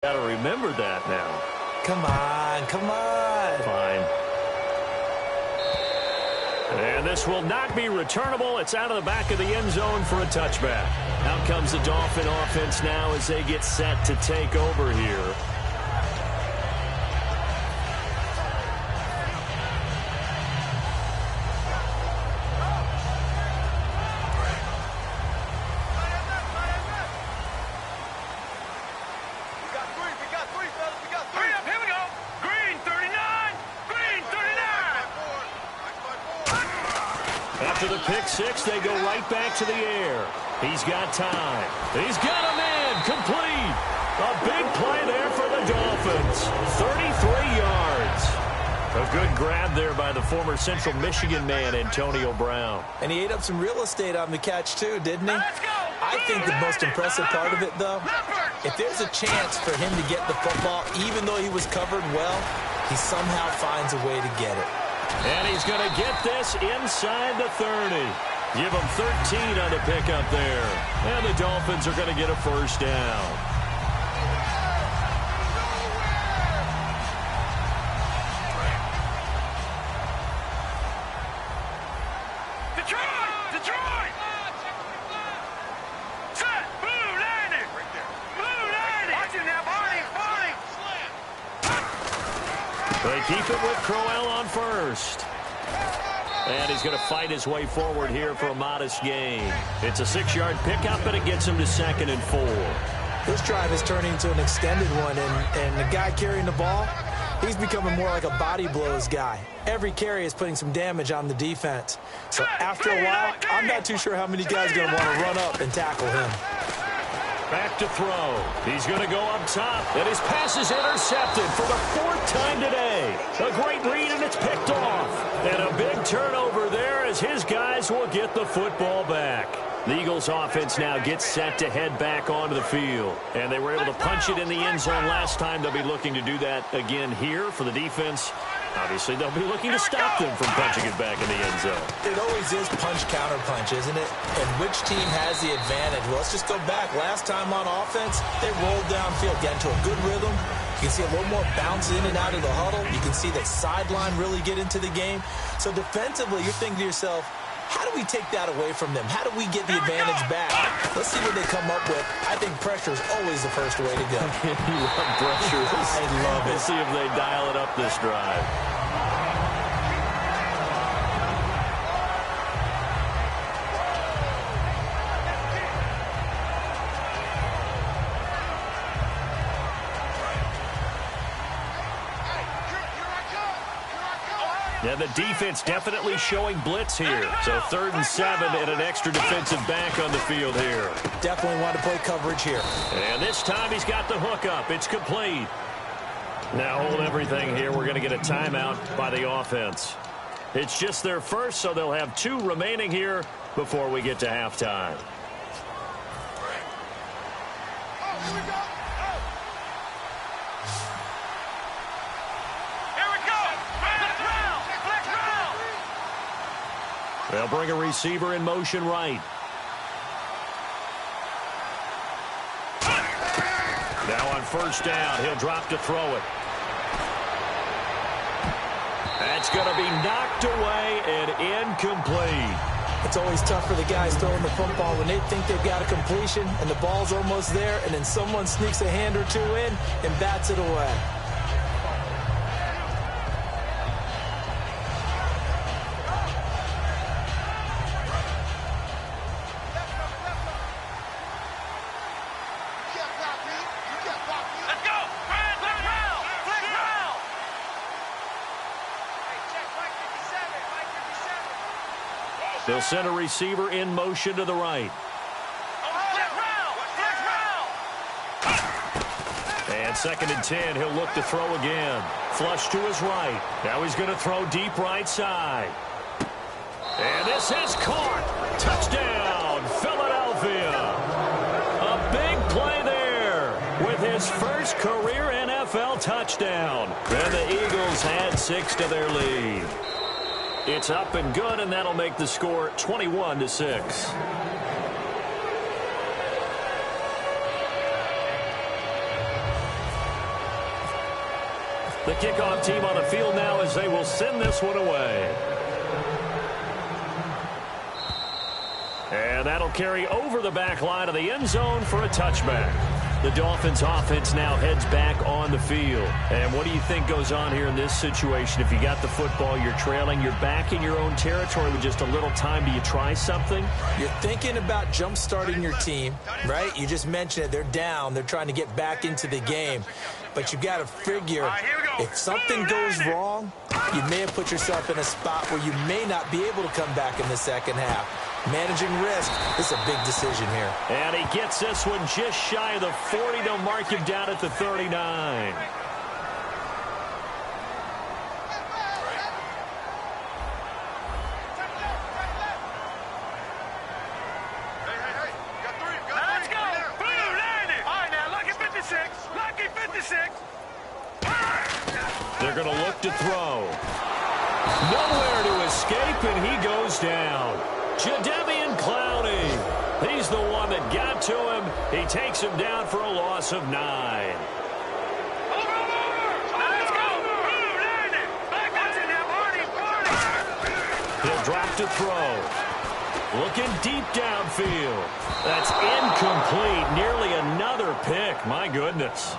Got to remember that now. Come on, come on. Fine. And this will not be returnable. It's out of the back of the end zone for a touchback. Out comes the Dolphin offense now as they get set to take over here. After the pick six, they go right back to the air. He's got time. He's got him in. Complete. A big play there for the Dolphins. 33 yards. A good grab there by the former Central Michigan man, Antonio Brown. And he ate up some real estate on the catch, too, didn't he? I think the most impressive part of it, though, if there's a chance for him to get the football, even though he was covered well, he somehow finds a way to get it. And he's going to get this inside the 30. Give him 13 on the pickup there. And the Dolphins are going to get a first down. Detroit! Set! Blue landing! Blue landing! Watch him now, Barney! They keep it with Crowell on first. And he's going to fight his way forward here for a modest gain. It's a 6-yard pickup, and it gets him to 2nd and 4. This drive is turning into an extended one, and the guy carrying the ball, he's becoming more like a body blows guy. Every carry is putting some damage on the defense. So after a while, I'm not too sure how many guys are going to want to run up and tackle him. Back to throw. He's going to go up top, and his pass is intercepted for the 4th time today. A great read, and it's picked off. And a big turnover there as his guys will get the football back. The Eagles offense now gets set to head back onto the field. And they were able to punch it in the end zone last time. They'll be looking to do that again here for the defense. Obviously, they'll be looking to stop them from punching it back in the end zone. It always is punch-counter-punch, isn't it? And which team has the advantage? Well, let's just go back. Last time on offense, they rolled downfield, got into a good rhythm. You can see a little more bounce in and out of the huddle. You can see the sideline really get into the game. So defensively, you're thinking to yourself, how do we take that away from them? How do we get the advantage back? Let's see what they come up with. I think pressure is always the first way to go. You love pressure. I love it. Let's see if they dial it up this drive. Yeah, the defense definitely showing blitz here. So 3rd and 7 and an extra defensive back on the field here. Definitely want to play coverage here. And this time he's got the hook up. It's complete. Now hold everything here. We're going to get a timeout by the offense. It's just their first, so they'll have 2 remaining here before we get to halftime. They'll bring a receiver in motion right. Now on first down, he'll drop to throw it. That's going to be knocked away and incomplete. It's always tough for the guys throwing the football when they think they've got a completion and the ball's almost there, and then someone sneaks a hand or 2 in and bats it away. They'll send a receiver in motion to the right. And 2nd and 10, he'll look to throw again. Flush to his right. Now he's going to throw deep right side. And this is caught. Touchdown, Philadelphia. A big play there with his first career NFL touchdown. And the Eagles add 6 to their lead. It's up and good, and that'll make the score 21-6. The kickoff team on the field now as they will send this one away. And that'll carry over the back line of the end zone for a touchback. The Dolphins offense now heads back on the field. And what do you think goes on here in this situation? If you got the football, you're trailing, you're back in your own territory with just a little time. Do you try something? You're thinking about jump-starting your team, right? You just mentioned it. They're down. They're trying to get back into the game. But you got to figure if something goes wrong, you may have put yourself in a spot where you may not be able to come back in the second half. Managing risk, this is a big decision here. And he gets this one just shy of the 40. They'll mark him down at the 39. Let's go. Blue, landing. All right, now, lucky 56. Lucky 56. They're going to look to throw. Nowhere to escape, and he goes down. Jadeveon Clowney. He's the one that got to him. He takes him down for a loss of 9. Let's go. Blue, landing. Back up in there, Marty. He'll drop to throw. Looking deep downfield. That's incomplete. Nearly another pick. My goodness.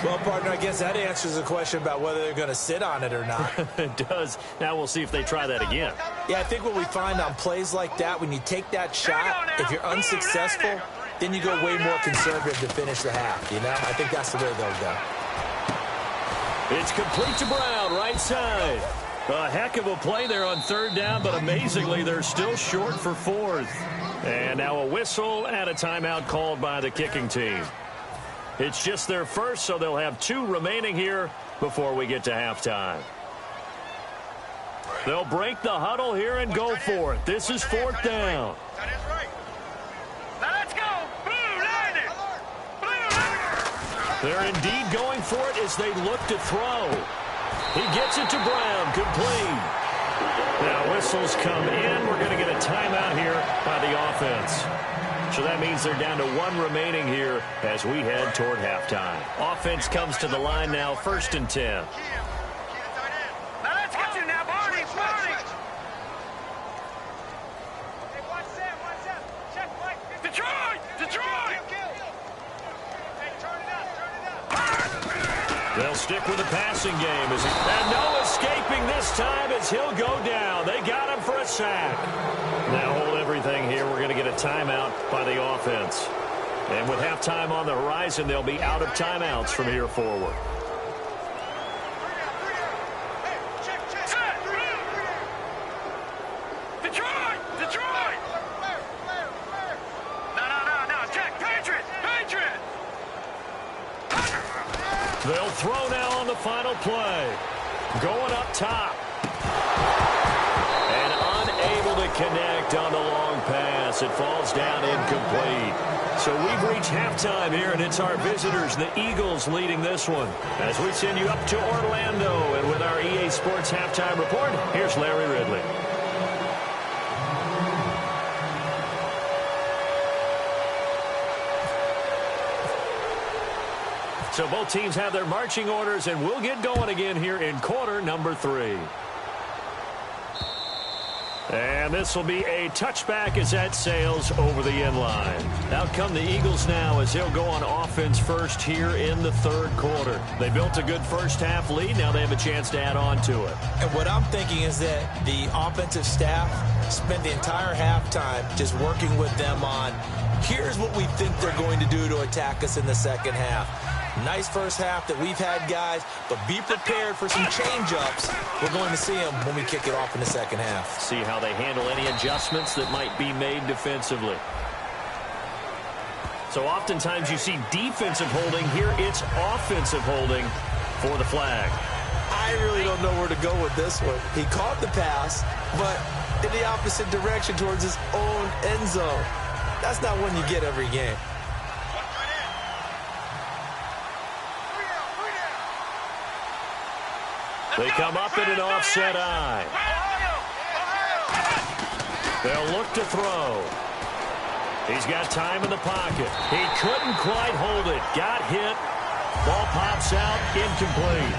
Well, partner, I guess that answers the question about whether they're going to sit on it or not. It does. Now we'll see if they try that again. Yeah, I think what we find on plays like that, when you take that shot, if you're unsuccessful, then you go way more conservative to finish the half, you know? I think that's the way they'll go. It's complete to Brown, right side. A heck of a play there on third down, but amazingly, they're still short for fourth. And now a whistle and a timeout called by the kicking team. It's just their first, so they'll have 2 remaining here before we get to halftime. They'll break the huddle here and go for it. This is fourth down. Let's go. Blue, landing. Blue, landing. They're indeed going for it as they look to throw. He gets it to Brown, complete. Now whistles come in. We're going to get a timeout here by the offense. So that means they're down to 1 remaining here as we head toward halftime. Offense comes to the line now, 1st and 10. Now let's get you now, Barney. Detroit! Detroit! They'll stick with the passing game. And no escaping this time as he'll go down. They got him for a sack. Now hold everything here. We're going to get a timeout by the offense. And with halftime on the horizon, they'll be out of timeouts from here forward. Detroit! Detroit! No, Jack, Patriot! Patriot! They'll throw now on the final play. Going up top. And unable to connect on the long pass. It falls down incomplete. So we've reached halftime here, and it's our visitors, the Eagles, leading this one. As we send you up to Orlando, and with our EA Sports Halftime Report, here's Larry Ridley. So both teams have their marching orders, and we'll get going again here in quarter number 3. And this will be a touchback as that sails over the end line. Out come the Eagles now as they'll go on offense first here in the 3rd quarter. They built a good first half lead. Now they have a chance to add on to it. And what I'm thinking is that the offensive staff spent the entire halftime just working with them on, here's what we think they're going to do to attack us in the second half. Nice first half that we've had, guys, but be prepared for some change-ups. We're going to see them when we kick it off in the second half. See how they handle any adjustments that might be made defensively. So oftentimes you see defensive holding. Here it's offensive holding for the flag. I really don't know where to go with this one. He caught the pass, but in the opposite direction towards his own end zone. That's not one you get every game. They come up in an offset eye. They'll look to throw. He's got time in the pocket. He couldn't quite hold it. Got hit. Ball pops out incomplete.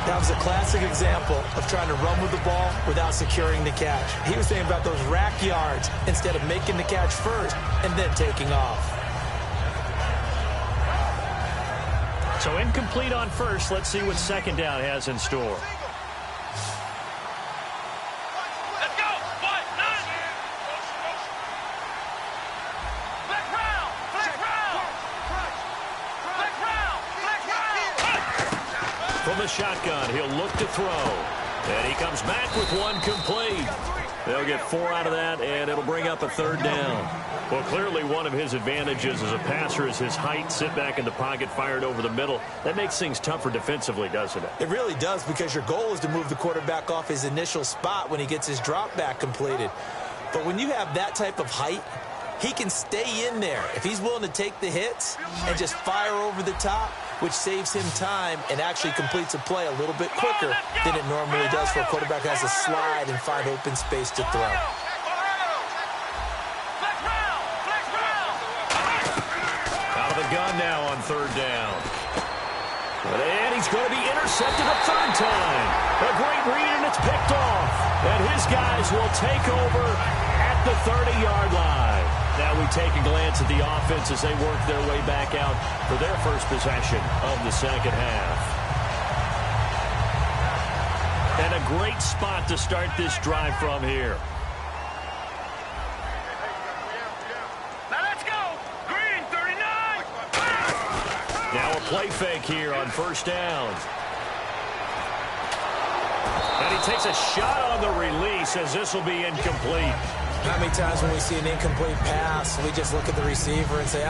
That was a classic example of trying to run with the ball without securing the catch. He was thinking about those rack yards instead of making the catch first and then taking off. So incomplete on first. Let's see what second down has in store. Let's go. What? None. Flex round. Flex round. Flex round. Flex round. From the shotgun, he'll look to throw. And he comes back with one complete. They'll get 4 out of that, and it'll bring up a third down. Well, clearly one of his advantages as a passer is his height. Sit back in the pocket, fired over the middle. That makes things tougher defensively, doesn't it? It really does, because your goal is to move the quarterback off his initial spot when he gets his drop back completed. But when you have that type of height, he can stay in there if he's willing to take the hits and just fire over the top, which saves him time and actually completes a play a little bit quicker than it normally does for a quarterback who has to slide and find open space to throw. Out of the gun now on third down. And he's going to be intercepted a third time. A great read, and it's picked off. And his guys will take over at the 30-yard line. Now we take a glance at the offense as they work their way back out for their first possession of the second half. And a great spot to start this drive from here. Now let's go. Green 39. Now a play fake here on first down. And he takes a shot on the release as this will be incomplete. How many times when we see an incomplete pass, we just look at the receiver and say,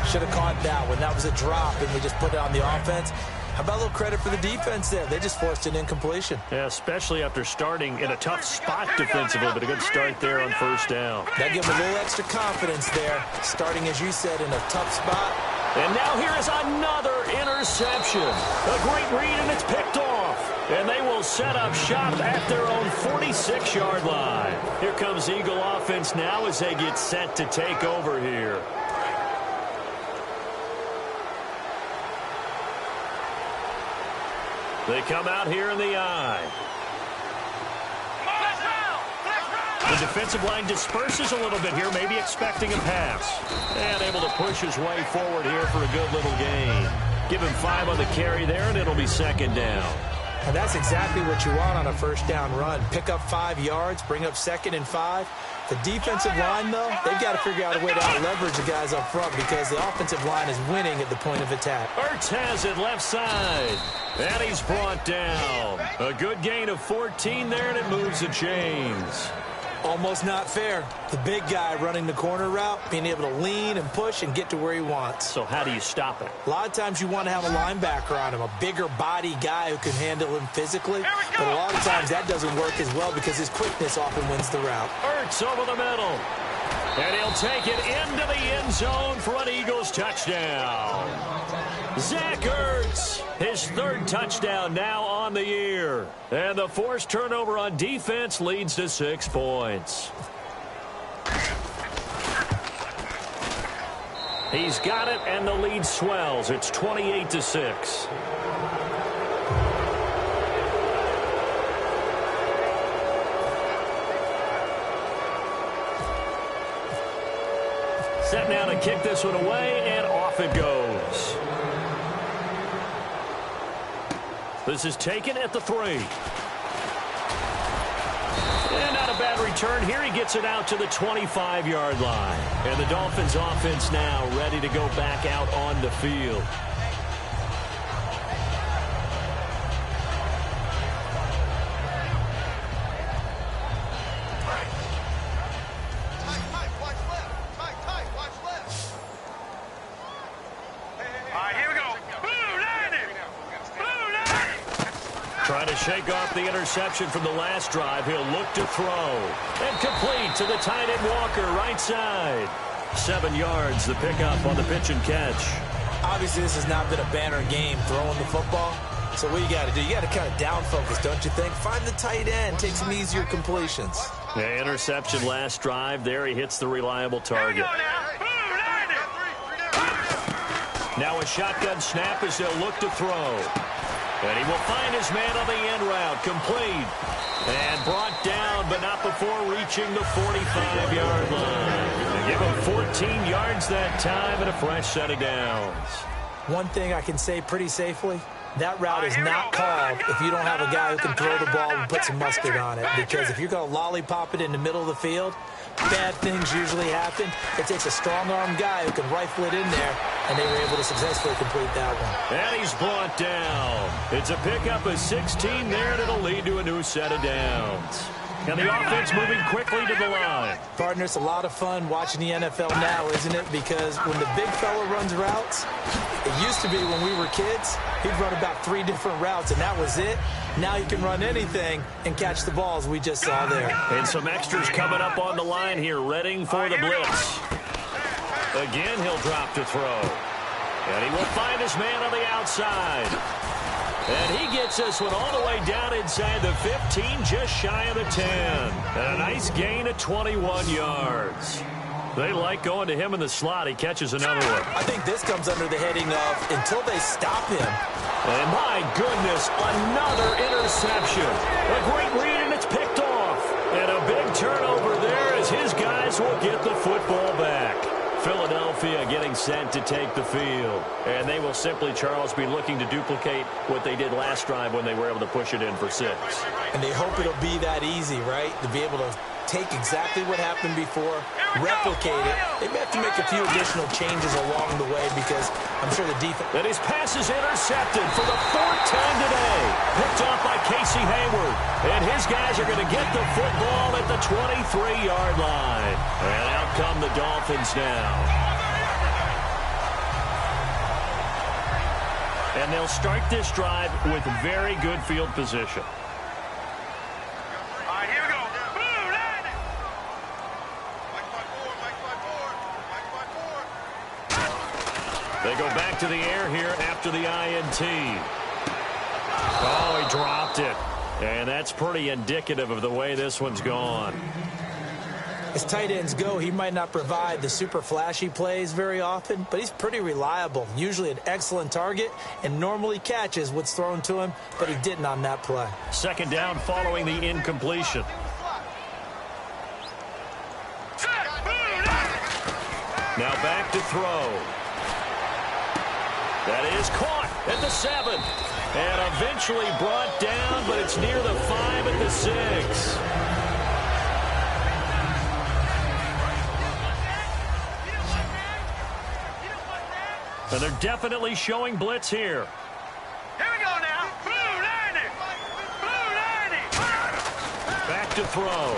should have caught that one. That was a drop, and we just put it on the offense. How about a little credit for the defense there? They just forced an incompletion. Yeah, especially after starting in a tough spot defensively, but a good start there on first down. That gives them a little extra confidence there, starting, as you said, in a tough spot. And now here is another interception. A great read, and it's picked off. And they will set up shop at their own 46-yard line. Here comes Eagle offense now as they get set to take over here. They come out here in the eye. The defensive line disperses a little bit here, maybe expecting a pass. And able to push his way forward here for a good little gain. Give him 5 on the carry there, and it'll be second down. And that's exactly what you want on a first down run. Pick up 5 yards, bring up 2nd and 5. The defensive line, though, they've got to figure out a way to out-leverage the guys up front because the offensive line is winning at the point of attack. Ertz has it left side. And he's brought down. A good gain of 14 there, and it moves the chains. Almost not fair. The big guy running the corner route, being able to lean and push and get to where he wants. So how do you stop it? A lot of times you want to have a linebacker on him, a bigger body guy who can handle him physically. But a lot of times that doesn't work as well because his quickness often wins the route. Ertz over the middle. And he'll take it into the end zone for an Eagles touchdown. Zach Ertz, his 3rd touchdown now on the year. And the forced turnover on defense leads to 6 points. He's got it, and the lead swells. It's 28-6. Set now to kick this one away, and off it goes. This is taken at the 3. And not a bad return here. He gets it out to the 25-yard line. And the Dolphins offense now ready to go back out on the field. Trying to shake off the interception from the last drive. He'll look to throw. And complete to the tight end Walker, right side. 7 yards, the pickup on the pitch and catch. Obviously, this has not been a banner game throwing the football. So what you got to do, you got to kind of down focus, don't you think? Find the tight end, take some easier completions. Yeah, interception last drive. There he hits the reliable target. Now a shotgun snap as they'll look to throw. And he will find his man on the end route. Complete. And brought down, but not before reaching the 45-yard line. They give him 14 yards that time and a fresh set of downs. One thing I can say pretty safely, that route is not called if you don't have a guy who can throw the ball and put some mustard on it. Because if you're going to lollipop it in the middle of the field, bad things usually happen. It takes a strong-arm guy who can rifle it in there, and they were able to successfully complete that one. And he's brought down. It's a pickup of 16 there, and it'll lead to a new set of downs. And the offense moving quickly to the line. Partner, it's a lot of fun watching the NFL now, isn't it? Because when the big fella runs routes, it used to be when we were kids, he'd run about 3 different routes, and that was it. Now he can run anything and catch the balls we just saw there. And some extras coming up on the line here, readying for the blitz. Again, he'll drop to throw. And he will find his man on the outside. And he gets this one all the way down inside the 15, just shy of the 10. And a nice gain of 21 yards. They like going to him in the slot. He catches another one. I think this comes under the heading of until they stop him. And my goodness, another interception. A great read, and it's picked off. And a big turnover there as his guys will get the football back. Philadelphia getting set to take the field. And they will simply, Charles, be looking to duplicate what they did last drive when they were able to push it in for 6. And they hope it'll be that easy, right? To be able to take exactly what happened before, replicate it. They may have to make a few additional changes along the way because I'm sure the defense... And his pass is intercepted for the 4th time today. Picked off by Casey Hayward. And his guys are going to get the football at the 23-yard line. And out come the Dolphins now. And they'll start this drive with very good field position. All right, here we go. Boom, landing. They go back to the air here after the INT. Oh, he dropped it. And that's pretty indicative of the way this one's gone. As tight ends go, he might not provide the super flashy plays very often, but he's pretty reliable. Usually an excellent target and normally catches what's thrown to him, but he didn't on that play. 2nd down following the incompletion. Now back to throw. That is caught at the 7. And eventually brought down, but it's near the 5 at the 6. And they're definitely showing blitz here. Here we go now. Blue landing. Blue landing. Back to throw.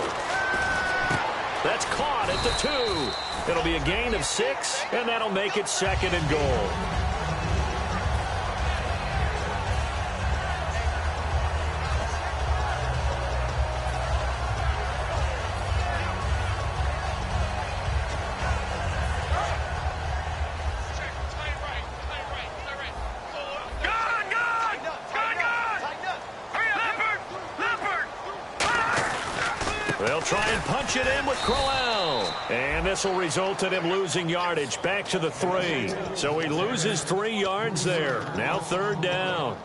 That's caught at the 2. It'll be a gain of 6, and that'll make it 2nd and goal. They'll try and punch it in with Crowell. And this will result in him losing yardage back to the 3. So he loses 3 yards there. Now 3rd down.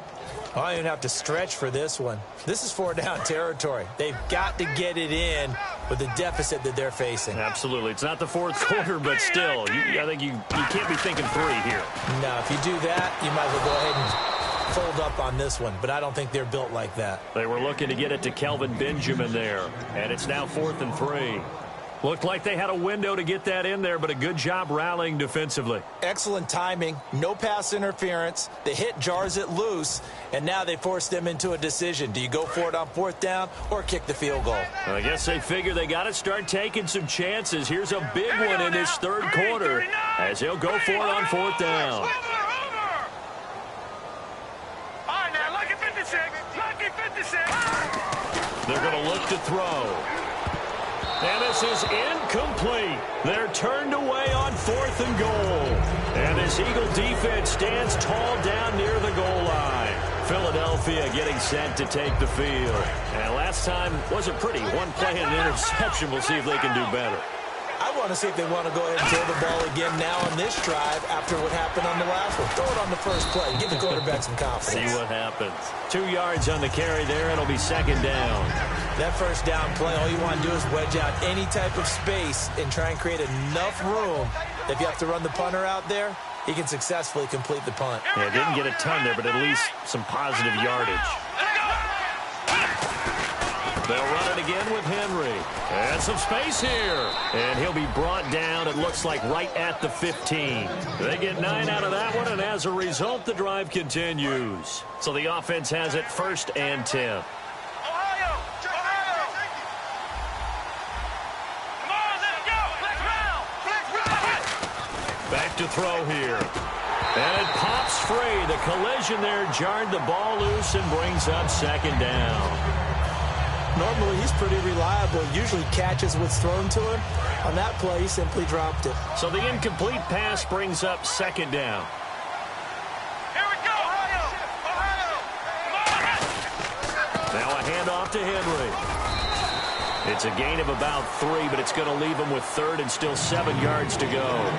I don't even have to stretch for this one. This is 4-down territory. They've got to get it in with the deficit that they're facing. Absolutely. It's not the 4th quarter, but still, I think you can't be thinking 3 here. No, if you do that, you might as well go ahead and fold up on this one, but I don't think they're built like that. They were looking to get it to Kelvin Benjamin there, and it's now 4th and 3. Looked like they had a window to get that in there, but a good job rallying defensively. Excellent timing, no pass interference. The hit jars it loose, and now they force them into a decision. Do you go for it on 4th down or kick the field goal? I guess they figure they got to start taking some chances. Here's a big one in this 3rd quarter as he'll go for it on 4th down. They're going to look to throw. And this is incomplete. They're turned away on 4th and goal. And this Eagle defense stands tall down near the goal line. Philadelphia getting set to take the field. And last time wasn't pretty. One play and an interception. We'll see if they can do better. I want to see if they want to go ahead and throw the ball again now on this drive after what happened on the last one. Throw it on the first play. Give the quarterback some confidence. See what happens. 2 yards on the carry there. It'll be second down. That first down play, all you want to do is wedge out any type of space and try and create enough room that if you have to run the punter out there, he can successfully complete the punt. Yeah, didn't get a ton there, but at least some positive yardage. They'll run it again with Henry. And some space here. And he'll be brought down, it looks like, right at the 15. They get 9 out of that one, and as a result, the drive continues. So the offense has it 1st and 10. Back to throw here. And it pops free. The collision there jarred the ball loose and brings up second down. Normally, he's pretty reliable. Usually catches what's thrown to him. On that play, he simply dropped it. So the incomplete pass brings up second down. Here we go. Now a handoff to Henry. It's a gain of about 3, but it's going to leave him with 3rd and still 7 yards to go.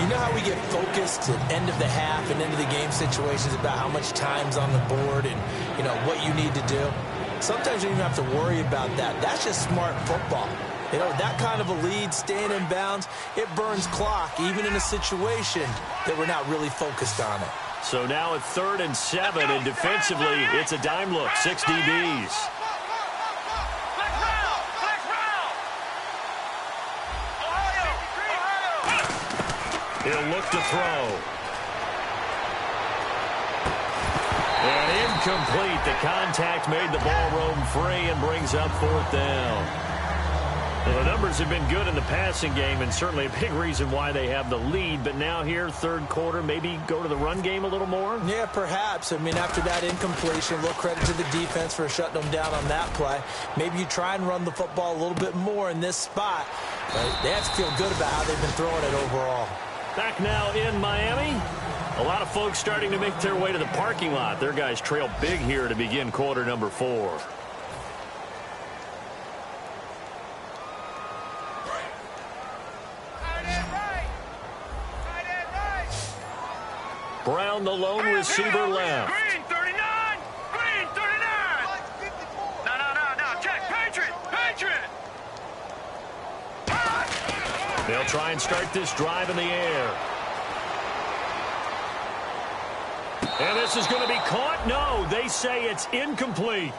You know how we get focused at end of the half and into the game situations about how much time's on the board and, you know, what you need to do? Sometimes you don't even have to worry about that. That's just smart football. You know, that kind of a lead, staying in bounds, it burns clock, even in a situation that we're not really focused on it. So now it's 3rd and 7, and defensively, it's a dime look, 6 DBs. He'll look to throw. And incomplete. The contact made the ball roam free and brings up 4th down. Well, the numbers have been good in the passing game and certainly a big reason why they have the lead. But now here, 3rd quarter, maybe go to the run game a little more? Yeah, perhaps. I mean, after that incompletion, a little credit to the defense for shutting them down on that play. Maybe you try and run the football a little bit more in this spot. But they have to feel good about how they've been throwing it overall. Back now in Miami. A lot of folks starting to make their way to the parking lot. Their guys trail big here to begin quarter number 4. Brown, the lone receiver, left. Green 39. Green 39. No. Check. Patriot. They'll try and start this drive in the air. And this is going to be caught. No, they say it's incomplete.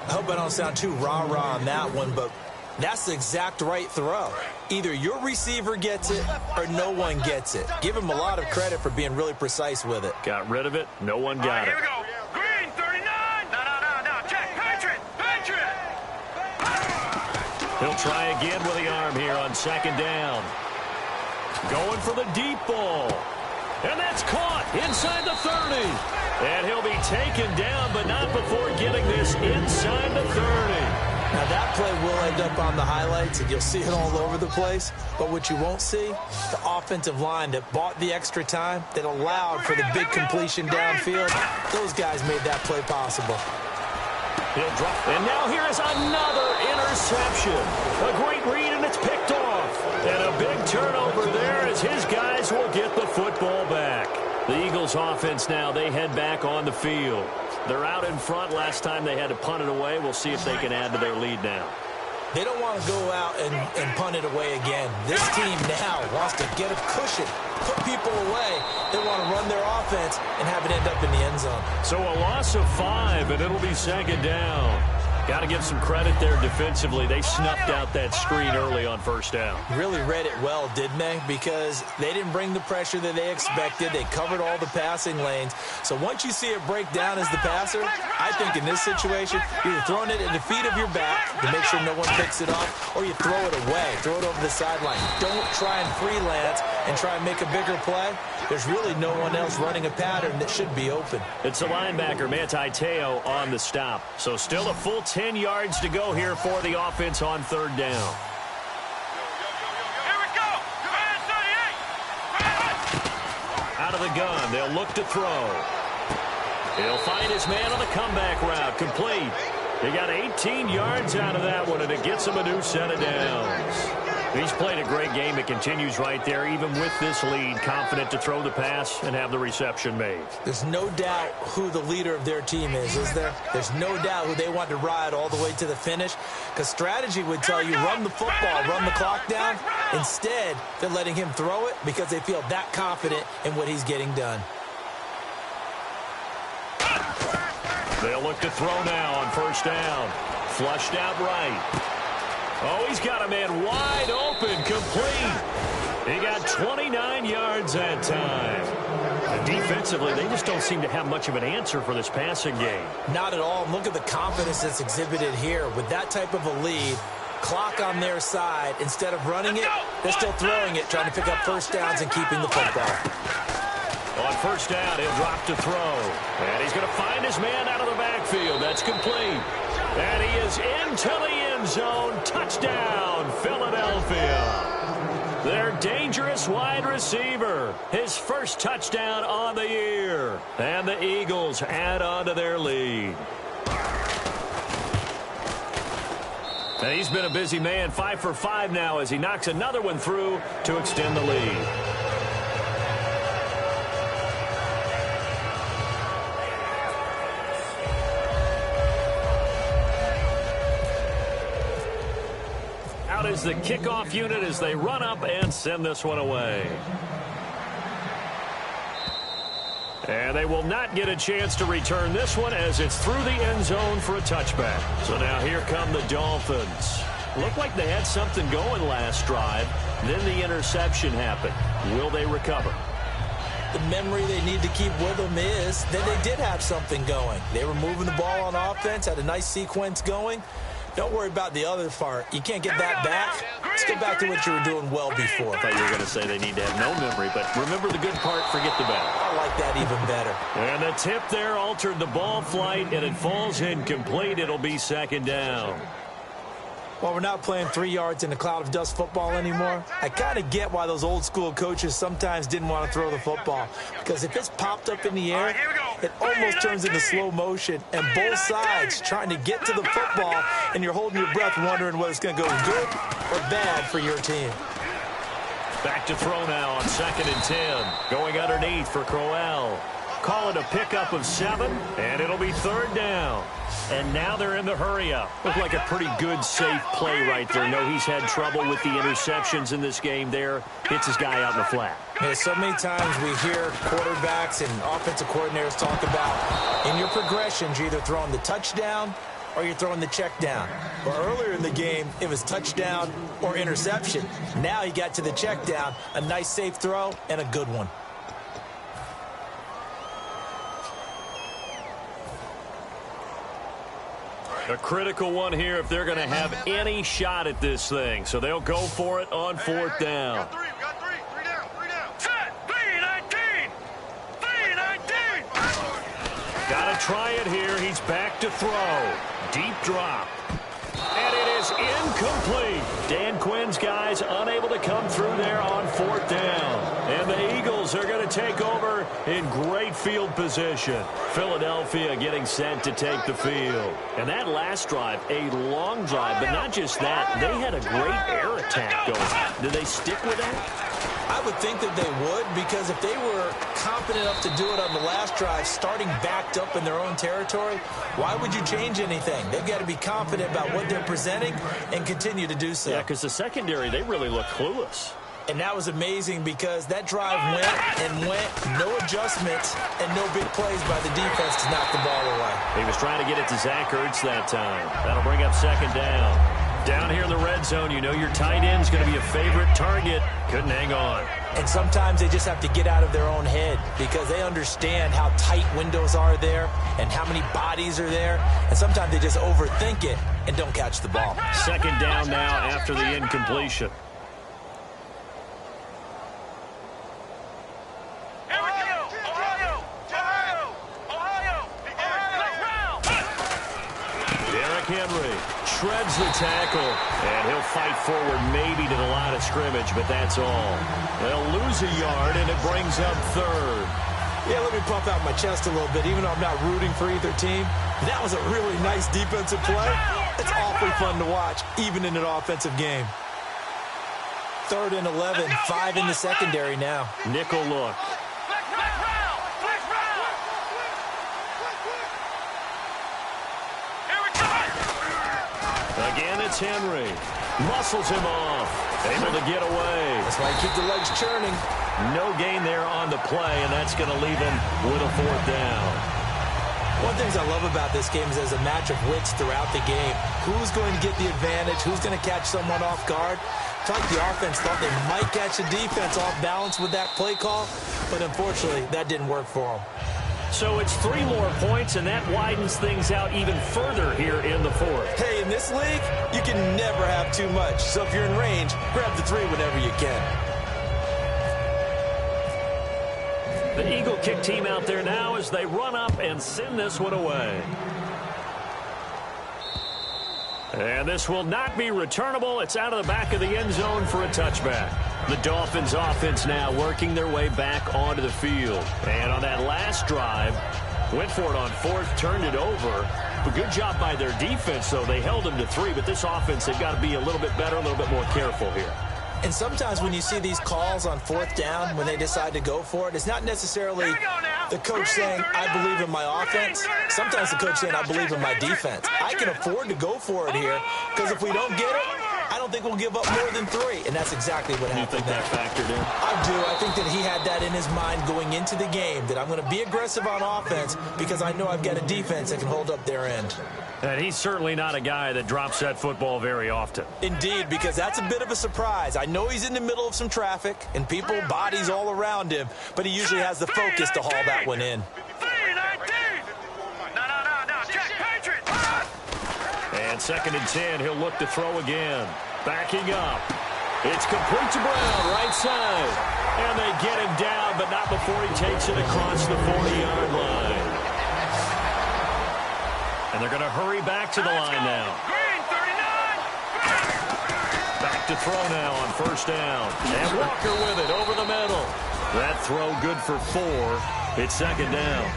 I hope I don't sound too rah-rah on that one, but that's the exact right throw. Either your receiver gets it or no one gets it. Give him a lot of credit for being really precise with it. Got rid of it. No one got it. Here we go. Green 39. No. Check. Patriot. He'll try again with the arm here on 2nd down. Going for the deep ball. And that's caught inside the 30. And he'll be taken down, but not before getting this inside the 30. Now, that play will end up on the highlights, and you'll see it all over the place. But what you won't see, the offensive line that bought the extra time, that allowed for the big completion downfield, those guys made that play possible. He'll drop. And now here is another interception. A great read, and it's picked off. And a big turnover there as his guys will get the football back. The Eagles offense now, they head back on the field. They're out in front. Last time they had to punt it away. We'll see if they can add to their lead now. They don't want to go out and punt it away again. This team now wants to get a cushion, put people away. They want to run their offense and have it end up in the end zone. So a loss of 5, and it'll be 2nd down. Got to give some credit there defensively. They snuffed out that screen early on 1st down. Really read it well, didn't they? Because they didn't bring the pressure that they expected. They covered all the passing lanes. So once you see it break down as the passer, I think in this situation, you're either throwing it at the feet of your back to make sure no one picks it off, or you throw it away, throw it over the sideline. Don't try and freelance and try and make a bigger play. There's really no one else running a pattern that should be open. It's the linebacker, Manti Te'o, on the stop. So still a full 10 yards to go here for the offense on 3rd down. Here we go. Man 38. Out of the gun, they'll look to throw. He'll find his man on the comeback route. Complete. He got 18 yards out of that one, and it gets him a new set of downs. He's played a great game. It continues right there, even with this lead, confident to throw the pass and have the reception made. There's no doubt who the leader of their team is there? There's no doubt who they want to ride all the way to the finish, because strategy would tell you run the football, run the clock down. Instead, they're letting him throw it because they feel that confident in what he's getting done. They'll look to throw now on first down. Flushed out right. Oh, he's got a man wide open, complete. He got 29 yards that time. And defensively, they just don't seem to have much of an answer for this passing game. Not at all. Look at the confidence that's exhibited here. With that type of a lead, clock on their side, instead of running it, they're still throwing it, trying to pick up first downs and keeping the football. On first down, he'll drop to throw. And he's going to find his man out of the backfield. That's complete. And he is into the end zone. Touchdown, Philadelphia. Their dangerous wide receiver. His first touchdown on the year. And the Eagles add on to their lead. And he's been a busy man, 5 for 5 now as he knocks another one through to extend the lead. Out is the kickoff unit as they run up and send this one away. And they will not get a chance to return this one as it's through the end zone for a touchback. So now here come the Dolphins. Looked like they had something going last drive. Then the interception happened. Will they recover? The memory they need to keep with them is that they did have something going. They were moving the ball on offense, had a nice sequence going. Don't worry about the other part. You can't get that back. Let's get back to what you were doing well before. I thought you were going to say they need to have no memory, but remember the good part, forget the bad. I like that even better. And the tip there altered the ball flight, and it falls incomplete. It'll be second down. Well, we're not playing 3 yards in a cloud of dust football anymore. I kind of get why those old school coaches sometimes didn't want to throw the football. Because if it's popped up in the air, it almost turns into slow motion. And both sides trying to get to the football, and you're holding your breath wondering whether it's going to go good or bad for your team. Back to throw now on 2nd and 10. Going underneath for Crowell. Call it a pickup of 7, and it'll be 3rd down. And now they're in the hurry-up. Looked like a pretty good, safe play right there. No, he's had trouble with the interceptions in this game there. Hits his guy out in the flat. Yeah, so many times we hear quarterbacks and offensive coordinators talk about in your progressions, you're either throwing the touchdown or you're throwing the check down. Well, earlier in the game, it was touchdown or interception. Now he got to the check down, a nice safe throw, and a good one. A critical one here if they're going to have any shot at this thing. So they'll go for it on 4th down. Got three down. Set, 3-19. 3-19. Got to try it here. He's back to throw. Deep drop. And it is incomplete. Dan Quinn's guys unable to come through there on 4th down. And the Eagles are going to take over in great field position. Philadelphia getting set to take the field. And that last drive, a long drive, but not just that. They had a great air attack going. Did they stick with that? I would think that they would, because if they were confident enough to do it on the last drive, starting backed up in their own territory, why would you change anything? They've got to be confident about what they're presenting and continue to do so. Yeah, because the secondary, they really look clueless. And that was amazing because that drive went, no adjustments, and no big plays by the defense to knock the ball away. He was trying to get it to Zach Ertz that time. That'll bring up 2nd down. Down here in the red zone, you know your tight end's going to be a favorite target. Couldn't hang on. And sometimes they just have to get out of their own head because they understand how tight windows are there and how many bodies are there. And sometimes they just overthink it and don't catch the ball. 2nd down now after the incompletion. Henry shreds the tackle, and he'll fight forward maybe to the line of scrimmage, but that's all. They'll lose a yard, and it brings up 3rd. Yeah, let me pump out my chest a little bit, even though I'm not rooting for either team. That was a really nice defensive play. It's awfully fun to watch, even in an offensive game. 3rd and 11, 5 in the secondary now. Nickel look. Again, it's Henry. Muscles him off. Able to get away. That's why you keep the legs churning. No gain there on the play, and that's going to leave him with a 4th down. One of the things I love about this game is there's a match of wits throughout the game. Who's going to get the advantage? Who's going to catch someone off guard? I felt like the offense thought they might catch the defense off balance with that play call, but unfortunately, that didn't work for them. So it's 3 more points, and that widens things out even further here in the 4th. Hey, in this league, you can never have too much. So if you're in range, grab the 3 whenever you can. The Eagle kick team out there now as they run up and send this one away. And this will not be returnable. It's out of the back of the end zone for a touchback. The Dolphins offense now working their way back onto the field. And on that last drive, went for it on 4th, turned it over. A good job by their defense, though. They held them to 3, but this offense, they've got to be a little bit better, a little bit more careful here. And sometimes when you see these calls on 4th down, when they decide to go for it, it's not necessarily the coach saying, I believe in my offense. Sometimes the coach saying, I believe in my defense. I can afford to go for it here because if we don't get it, I don't think we'll give up more than 3. And that's exactly what happened. You think that factored in? I do. I think that he had that in his mind going into the game, that I'm going to be aggressive on offense because I know I've got a defense that can hold up their end. And he's certainly not a guy that drops that football very often. Indeed, because that's a bit of a surprise. I know he's in the middle of some traffic and people, bodies all around him, but he usually has the focus to haul that one in. And 2nd and 10, he'll look to throw again. Backing up. It's complete to Brown, right side. And they get him down, but not before he takes it across the 40-yard line. And they're going to hurry back to the line now. Back to throw now on 1st down. And Walker with it over the middle. That throw good for 4. It's 2nd down.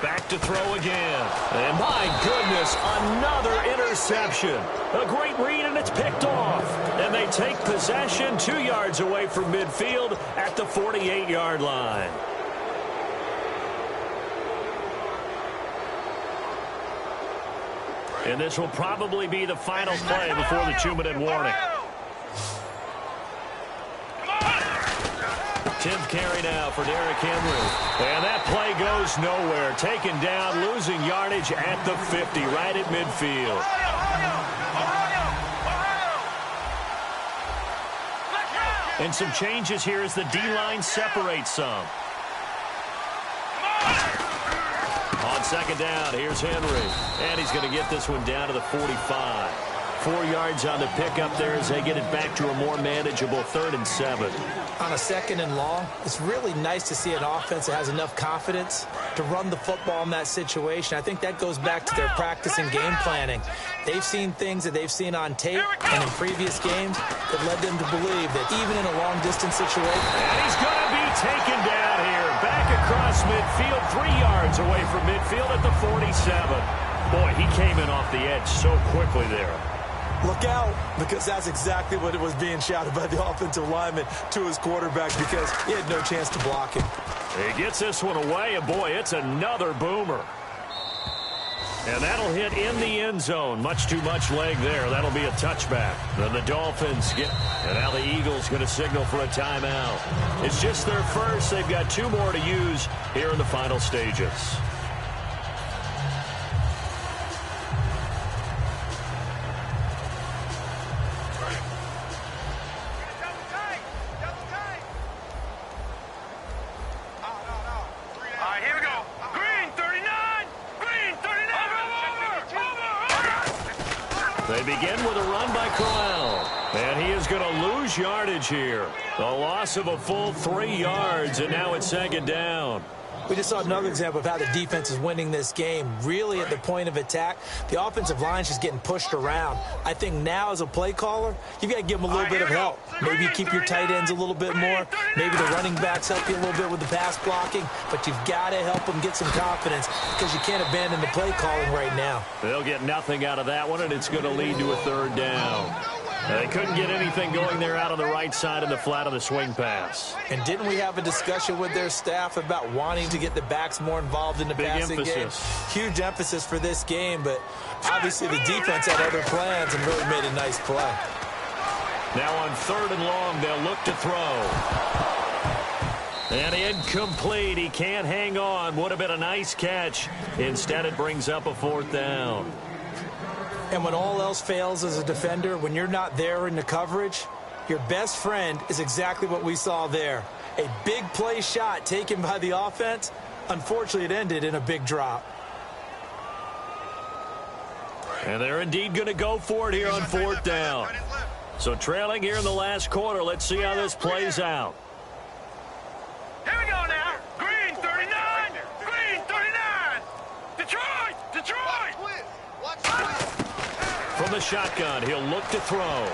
Back to throw again. And my goodness, another interception. A great read, and it's picked off. And they take possession 2 yards away from midfield at the 48-yard line. And this will probably be the final play before the 2-minute warning. 10th carry now for Derrick Henry. And that play goes nowhere. Taken down, losing yardage at the 50, right at midfield. And some changes here as the D-line separates some. On 2nd down, here's Henry. And he's going to get this one down to the 45. 4 yards on the pickup there as they get it back to a more manageable 3rd and 7. On a 2nd and long, it's really nice to see an offense that has enough confidence to run the football in that situation. I think that goes back to their practice and game planning. They've seen things that they've seen on tape and in previous games that led them to believe that even in a long-distance situation. And he's going to be taken down here. Back across midfield, 3 yards away from midfield at the 47. Boy, he came in off the edge so quickly there. Look out, because that's exactly what it was being shouted by the offensive lineman to his quarterback because he had no chance to block him. He gets this one away, and boy, it's another boomer. And that'll hit in the end zone. Much too much leg there. That'll be a touchback. Then the Dolphins get, and now the Eagles going to signal for a timeout. It's just their first. They've got 2 more to use here in the final stages. They begin with a run by Corral. And he is going to lose yardage here. A loss of a full 3 yards, and now it's second down. We just saw another example of how the defense is winning this game. Really at the point of attack, the offensive line is just getting pushed around. I think now as a play caller, you've got to give them a little bit of help. Maybe you keep your tight ends a little bit more. Maybe the running backs help you a little bit with the pass blocking. But you've got to help them get some confidence because you can't abandon the play calling right now. They'll get nothing out of that one, and it's going to lead to a third down. They couldn't get anything going there out on the right side of the flat of the swing pass. And didn't we have a discussion with their staff about wanting to get the backs more involved in the passing game? Huge emphasis for this game, but obviously the defense had other plans and really made a nice play. Now on 3rd and long, they'll look to throw. And incomplete. He can't hang on. Would have been a nice catch. Instead, it brings up a 4th down. And when all else fails as a defender, when you're not there in the coverage, your best friend is exactly what we saw there. A big play shot taken by the offense. Unfortunately, it ended in a big drop. And they're indeed going to go for it here on 4th down. So trailing here in the last quarter, let's see how this plays out. Here we go now. Green 39. Green 39. Detroit. Detroit. From the shotgun, he'll look to throw.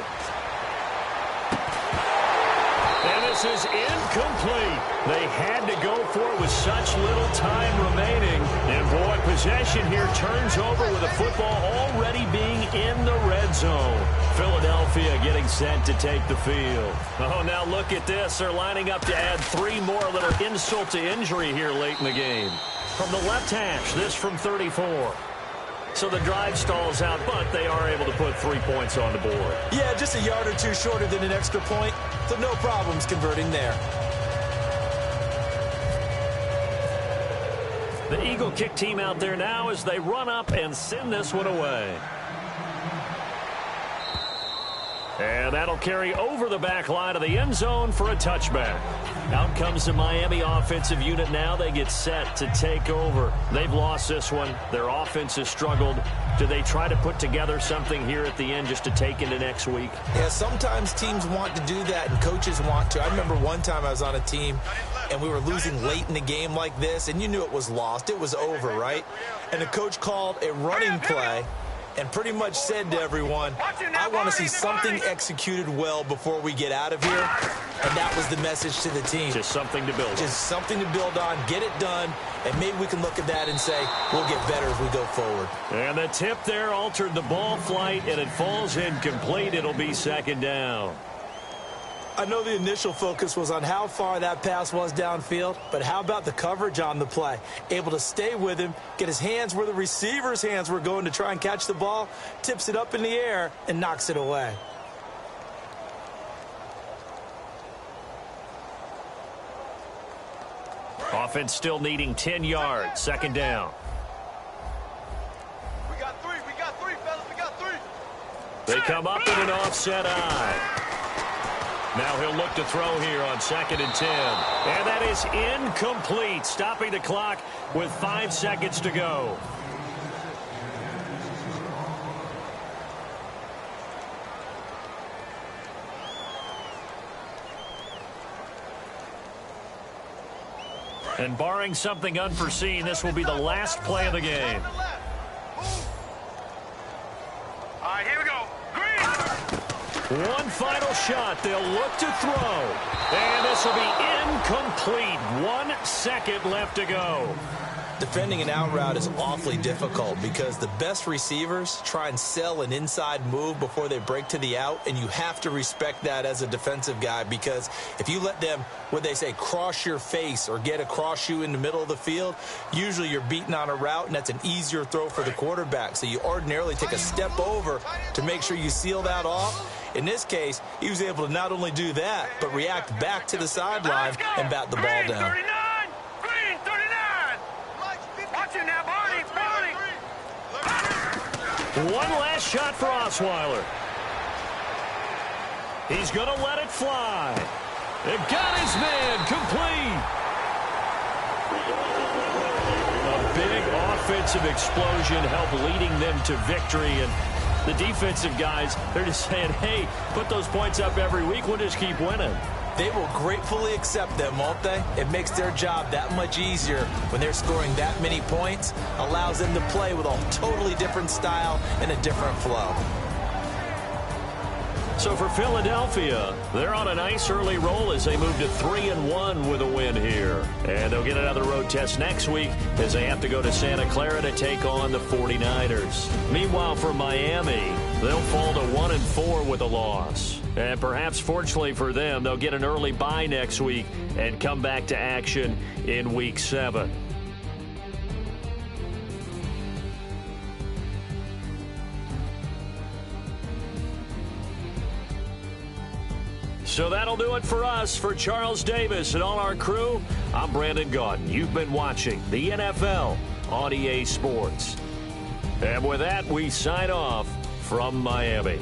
And this is incomplete. They had to go for it with such little time remaining. And boy, possession here turns over with the football already being in the red zone. Philadelphia getting set to take the field. Oh, now look at this. They're lining up to add 3 more, a little insult to injury here late in the game. From the left hash, this from 34. So the drive stalls out, but they are able to put 3 points on the board. Yeah, just a yard or two shorter than an extra point, so no problems converting there. The Eagle kick team out there now as they run up and send this one away. And that'll carry over the back line of the end zone for a touchback. Out comes the Miami offensive unit now. They get set to take over. They've lost this one. Their offense has struggled. Do they try to put together something here at the end just to take into next week? Yeah, sometimes teams want to do that and coaches want to. I remember one time I was on a team and we were losing late in the game like this, and you knew it was lost. It was over, right? And the coach called a running play and pretty much said to everyone, I want to see something executed well before we get out of here. And that was the message to the team. Just something to build on. Just something to build on, get it done, and maybe we can look at that and say, we'll get better as we go forward. And the tip there altered the ball flight, and it falls incomplete. It'll be second down. I know the initial focus was on how far that pass was downfield, but how about the coverage on the play? Able to stay with him, get his hands where the receiver's hands were going to try and catch the ball, tips it up in the air, and knocks it away. Offense still needing 10 yards. Second down. We got 3. We got 3, fellas. We got 3. They come up in an offset eye. Now he'll look to throw here on 2nd and 10. And that is incomplete, stopping the clock with 5 seconds to go. And barring something unforeseen, this will be the last play of the game. All right, here we go. Green. One final shot. They'll look to throw. And this will be incomplete. 1 second left to go. Defending an out route is awfully difficult because the best receivers try and sell an inside move before they break to the out, and you have to respect that as a defensive guy because if you let them, what they say, cross your face or get across you in the middle of the field, usually you're beaten on a route, and that's an easier throw for the quarterback. So you ordinarily take a step over to make sure you seal that off. In this case, he was able to not only do that, but react back to the sideline and bat the ball down. One last shot for Osweiler. He's going to let it fly. It got his man complete. A big offensive explosion helped leading them to victory. And The defensive guys, they're just saying, hey, put those points up every week. We'll just keep winning. They will gratefully accept them, won't they? It makes their job that much easier when they're scoring that many points. Allows them to play with a totally different style and a different flow. So for Philadelphia, they're on a nice early roll as they move to 3-1 with a win here. And they'll get another road test next week as they have to go to Santa Clara to take on the 49ers. Meanwhile, for Miami, they'll fall to 1-4 with a loss. And perhaps fortunately for them, they'll get an early bye next week and come back to action in Week 7. So that'll do it for us. For Charles Davis and all our crew, I'm Brandon Gaudin. You've been watching the NFL on EA Sports. And with that, we sign off from Miami.